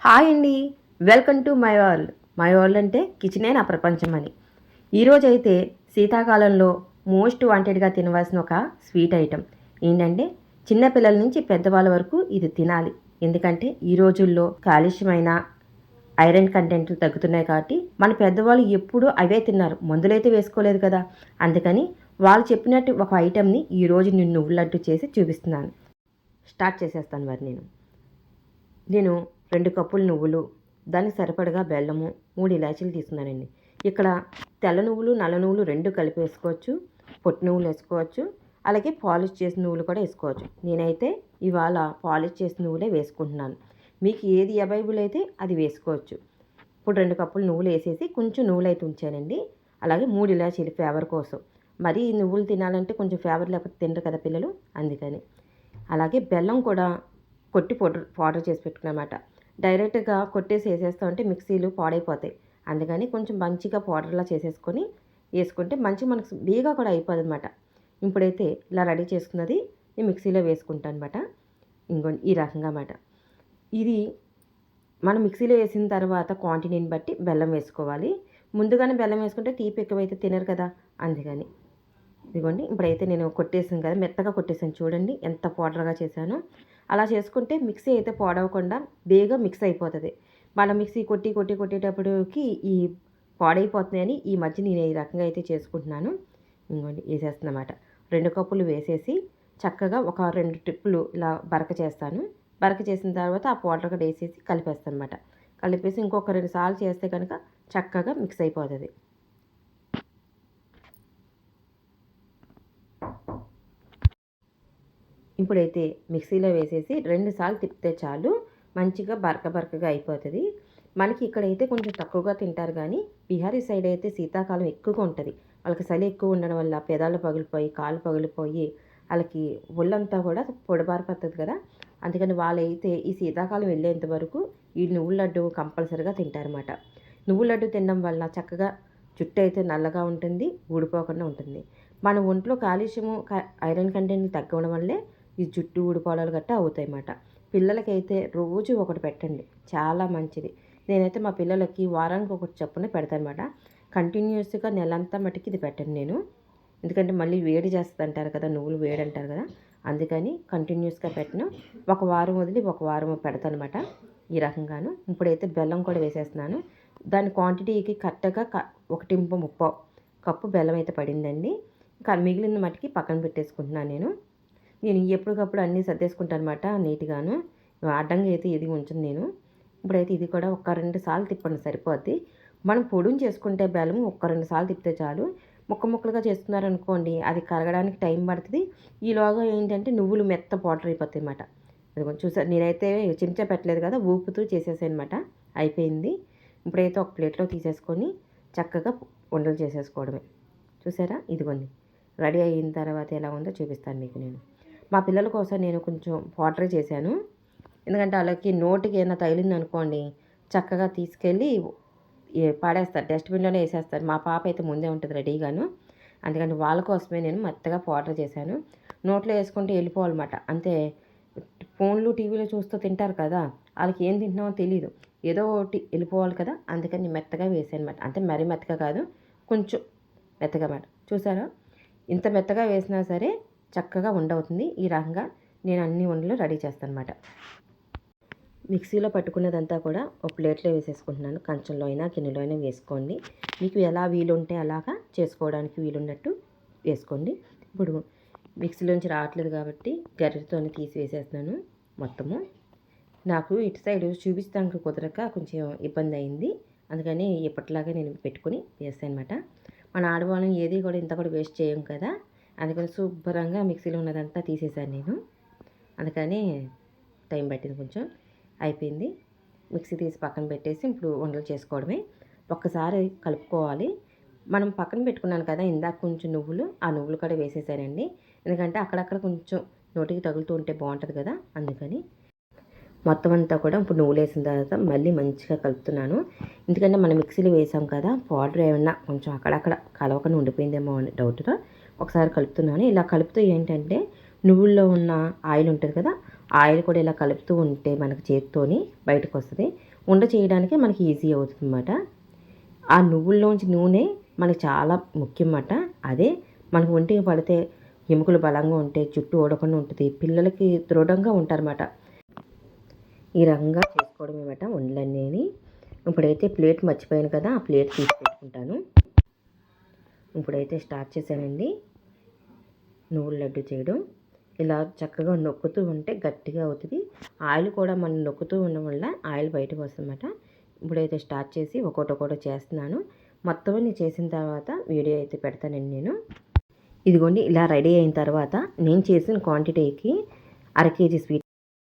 Hi అండి. Welcome to my world. My world అంటే కిచెనే నా ప్రపంచం అని. ఈరోజైతే శీతాకాలంలో మోస్ట్ వాంటెడ్గా తినవలసిన ఒక స్వీట్ ఐటెం ఏంటంటే, చిన్నపిల్లల నుంచి పెద్దవాళ్ళ వరకు ఇది తినాలి. ఎందుకంటే ఈ రోజుల్లో కాలుష్యమైన ఐరన్ కంటెంట్లు తగ్గుతున్నాయి కాబట్టి మన పెద్దవాళ్ళు ఎప్పుడూ అవే తిన్నారు, మందులైతే వేసుకోలేదు కదా. అందుకని వాళ్ళు చెప్పినట్టు ఒక ఐటెంని ఈరోజు నేను నువ్వుల లడ్డు చేసి చూపిస్తున్నాను. స్టార్ట్ చేసేస్తాను మరి నేను 2 కప్పులు నువ్వులు, దానికి సరిపడగా బెల్లము, 3 ఇలాచీలు తీసుకున్నానండి. ఇక్కడ తెల్ల నువ్వులు, నల్ల నువ్వులు 2 కలిపి వేసుకోవచ్చు, పొట్టు నువ్వులు వేసుకోవచ్చు, అలాగే పాలిష్ చేసిన నువ్వులు కూడా వేసుకోవచ్చు. నేనైతే ఇవాళ పాలిష్ చేసిన నువ్వులే వేసుకుంటున్నాను. మీకు ఏది అవైలబుల్ అయితే అది వేసుకోవచ్చు. ఇప్పుడు 2 కప్పులు నువ్వులు వేసేసి కొంచెం నువ్వులు అయితే ఉంచానండి. అలాగే 3 ఇలాచీలు ఫ్లేవర్ కోసం. మరి నువ్వులు తినాలంటే కొంచెం ఫ్లేవర్ లేకపోతే తినరు కదా పిల్లలు, అందుకని. అలాగే బెల్లం కూడా కొట్టి పౌడర్ చేసి పెట్టుకున్నమాట. డైరెక్ట్గా కొట్టేసి వేసేస్తామంటే మిక్సీలు పాడైపోతాయి. అందుకని కొంచెం మంచిగా పౌడర్లా చేసేసుకొని వేసుకుంటే మంచి మనకు బేగా కూడా అయిపోతుంది అనమాట. ఇప్పుడైతే ఇలా రెడీ చేసుకున్నది నేను మిక్సీలో వేసుకుంటాను అనమాట. ఇంకోండి ఈ రకంగా అన్నమాట. ఇది మనం మిక్సీలో వేసిన తర్వాత క్వాంటిటీని బట్టి బెల్లం వేసుకోవాలి. ముందుగానే బెల్లం వేసుకుంటే తీపి ఎక్కువైతే తినరు కదా, అందుకని. ఇదిగోండి ఇప్పుడైతే నేను కొట్టేసాను కదా, మెత్తగా కొట్టేసాను. చూడండి ఎంత పౌడర్గా చేశానో. అలా చేసుకుంటే మిక్సీ అయితే పాడవకుండా బేగా మిక్స్ అయిపోతుంది. మన మిక్సీ కొట్టేటప్పటికి ఈ పాడైపోతున్నాయని ఈ మధ్య నేను ఈ రకంగా అయితే చేసుకుంటున్నాను. ఇంకోండి వేసేస్తున్నమాట. 2 కప్పులు వేసేసి చక్కగా ఒక 2 ట్రిప్పులు ఇలా బరక చేస్తాను. బరక చేసిన తర్వాత ఆ పౌడర్ కూడా వేసేసి కలిపేస్తాను అనమాట. కలిపేసి ఇంకొక 2 సార్లు చేస్తే కనుక చక్కగా మిక్స్ అయిపోతుంది. ఇప్పుడైతే మిక్సీలో వేసేసి 2 సార్లు తిప్పితే చాలు, మంచిగా బరకగా అయిపోతుంది. మనకి ఇక్కడైతే కొంచెం తక్కువగా తింటారు, కానీ బీహారీ సైడ్ అయితే శీతాకాలం ఎక్కువగా ఉంటుంది. వాళ్ళకి చలి ఎక్కువ ఉండడం వల్ల పెదాలు పగిలిపోయి కాళ్ళు పగిలిపోయి వాళ్ళకి ఒళ్ళంతా కూడా పొడిబారిపోతుంది కదా. అందుకని వాళ్ళైతే ఈ శీతాకాలం వెళ్ళేంత వరకు ఈ నువ్వుల లడ్డు కంపల్సరీగా తింటారన్నమాట. నువ్వుల లడ్డు తినడం వల్ల చక్కగా జుట్టు అయితే నల్లగా ఉంటుంది, ఊడిపోకుండా ఉంటుంది. మన ఒంట్లో కాల్షియము ఐరన్ కంటెంట్ తగ్గడం వల్లే ఈ జుట్టు ఊడిపోవడాలు గట్టా అవుతాయి అన్నమాట. పిల్లలకైతే రోజు ఒకటి పెట్టండి, చాలా మంచిది. నేనైతే మా పిల్లలకి వారానికి ఒకటి చొప్పున పెడతానమాట. కంటిన్యూస్గా నెలంతా మటుకు ఇది పెట్టండి నేను. ఎందుకంటే మళ్ళీ వేడి చేస్తుంది అంటారు కదా, నువ్వులు వేడి అంటారు కదా, అందుకని కంటిన్యూస్గా పెట్టను. ఒక వారం వదిలి ఒక వారం పెడతానమాట ఈ రకంగాను. ఇప్పుడైతే బెల్లం కూడా వేసేస్తున్నాను. దాని క్వాంటిటీకి కరెక్ట్గా 1.3 కప్పు బెల్లం అయితే పడిందండి. ఇంకా మిగిలిన మటుకి పక్కన పెట్టేసుకుంటున్నాను నేను ఎప్పటికప్పుడు అన్నీ సర్దేసుకుంటాను అనమాట నీట్గాను. అడ్డంగా అయితే ఇది ఉంచను నేను. ఇప్పుడైతే ఇది కూడా ఒక 2 సార్లు తిప్పండి సరిపోద్ది. మనం పొడుని చేసుకుంటే బెల్లం ఒక 2 సార్లు తిప్పితే చాలు. ముక్కలుగా చేసుకున్నారనుకోండి అది కరగడానికి టైం పడుతుంది. ఈలోగా ఏంటంటే నువ్వులు మెత్త పౌడర్ అయిపోతాయి అన్నమాట. అది కొంచెం చూసారు, నేనైతే చెంచా పెట్టలేదు కదా, ఊపుతూ చేసేసాను అనమాట. అయిపోయింది. ఇప్పుడైతే ఒక ప్లేట్లో తీసేసుకొని చక్కగా ఉండలు చేసేసుకోవడమే. చూసారా, ఇదిగోండి రెడీ అయిన తర్వాత ఎలా ఉందో చూపిస్తాను మీకు నేను. మా పిల్లల కోసం నేను కొంచెం పౌడర్ చేశాను. ఎందుకంటే వాళ్ళకి నోటికి ఏమైనా తగిలింది అనుకోండి చక్కగా తీసుకెళ్ళి పాడేస్తారు, డస్ట్బిన్లోనే వేసేస్తారు. మా పాప అయితే ముందే ఉంటుంది రెడీగాను. అందుకని వాళ్ళ కోసమే నేను మెత్తగా పౌడర్ చేశాను. నోట్లో వేసుకుంటే వెళ్ళిపోవాలన్నమాట. అంతే, ఫోన్లు టీవీలో చూస్తూ తింటారు కదా, వాళ్ళకి ఏం తింటున్నామో తెలియదు, ఏదో ఒకటి వెళ్ళిపోవాలి కదా, అందుకని మెత్తగా వేసాను అనమాట. అంతే, మరీ మెత్తగా కాదు, కొంచెం మెత్తగా అన్నమాట. చూసారా, ఇంత మెత్తగా వేసినా సరే చక్కగా ఉండవుతుంది. ఈ రకంగా నేను అన్ని ఉండలు రెడీ చేస్తాను అనమాట. మిక్సీలో పట్టుకున్నదంతా కూడా ఒక ప్లేట్లో వేసేసుకుంటున్నాను. కంచంలో అయినా గిన్నెలో అయినా వేసుకోండి, మీకు ఎలా వీలుంటే అలాగా చేసుకోవడానికి వీలున్నట్టు వేసుకోండి. ఇప్పుడు మిక్సీలోంచి రావట్లేదు కాబట్టి గరిటెతో తీసి వేసేస్తున్నాను మొత్తము. నాకు ఇటు సైడ్ చూపిస్తానికి కుదరక కొంచెం ఇబ్బంది అయింది, అందుకని ఎప్పటిలాగా నేను పెట్టుకుని వేస్తాను అనమాట. మన ఆడవాళ్ళని ఏది కూడా ఇంత కూడా వేస్ట్ చేయం కదా, అందుకని శుభ్రంగా మిక్సీలో ఉన్నదంతా తీసేసాను నేను. అందుకని టైం పట్టింది కొంచెం. అయిపోయింది. మిక్సీ తీసి పక్కన పెట్టేసి ఇప్పుడు ఉండలు చేసుకోవడమే. ఒక్కసారి కలుపుకోవాలి. మనం పక్కన పెట్టుకున్నాను కదా ఇందాక కొంచెం నువ్వులు, ఆ నువ్వులు కూడా వేసేసానండి. ఎందుకంటే అక్కడక్కడ కొంచెం నోటికి తగులుతూ ఉంటే బాగుంటుంది కదా, అందుకని. మొత్తం అంతా కూడా ఇప్పుడు నువ్వులు వేసిన తర్వాత మళ్ళీ మంచిగా కలుపుతున్నాను. ఎందుకంటే మనం మిక్సీలో వేసాం కదా, పౌడర్ ఏమన్నా కొంచెం అక్కడక్కడ కలవకుండా ఉండిపోయిందేమో అని డౌట్గా ఒకసారి కలుపుతున్నాను. ఇలా కలుపుతూ ఏంటంటే నువ్వుల్లో ఉన్న ఆయిల్ ఉంటుంది కదా, ఆయిల్ కూడా ఇలా కలుపుతూ ఉంటే మనకు చేతితోని బయటకు వస్తుంది. ఉండ చేయడానికే మనకి ఈజీ అవుతుందన్నమాట. ఆ నువ్వుల్లోంచి నూనె మనకి చాలా ముఖ్యమాట. అదే మనకు ఒంటికి పడితే ఎముకలు బలంగా ఉంటే, జుట్టు ఊడకుండా ఉంటుంది, పిల్లలకి దృఢంగా ఉంటారన్నమాట. ఈ రకంగా చేసుకోవడమేమాట ఉండలన్నీ. ఇప్పుడైతే ప్లేట్ మర్చిపోయాను కదా, ఆ ప్లేట్ తీసి పెట్టుకుంటాను. ఇప్పుడైతే స్టార్ట్ చేశానండి నువ్వుల లడ్డు చేయడం. ఇలా చక్కగా నొక్కుతూ ఉంటే గట్టిగా అవుతుంది. ఆయిల్ కూడా మనం నొక్కుతూ ఉండడం వల్ల ఆయిల్ బయటకు వస్తుందన్నమాట. ఇప్పుడైతే స్టార్ట్ చేసి ఒక్కొక్కటి చేస్తున్నాను. మొత్తం అన్ని చేసిన తర్వాత వీడియో అయితే పెడతానండి నేను. ఇదిగోండి ఇలా రెడీ అయిన తర్వాత నేను చేసిన క్వాంటిటీకి 1/2 కేజీ స్వీట్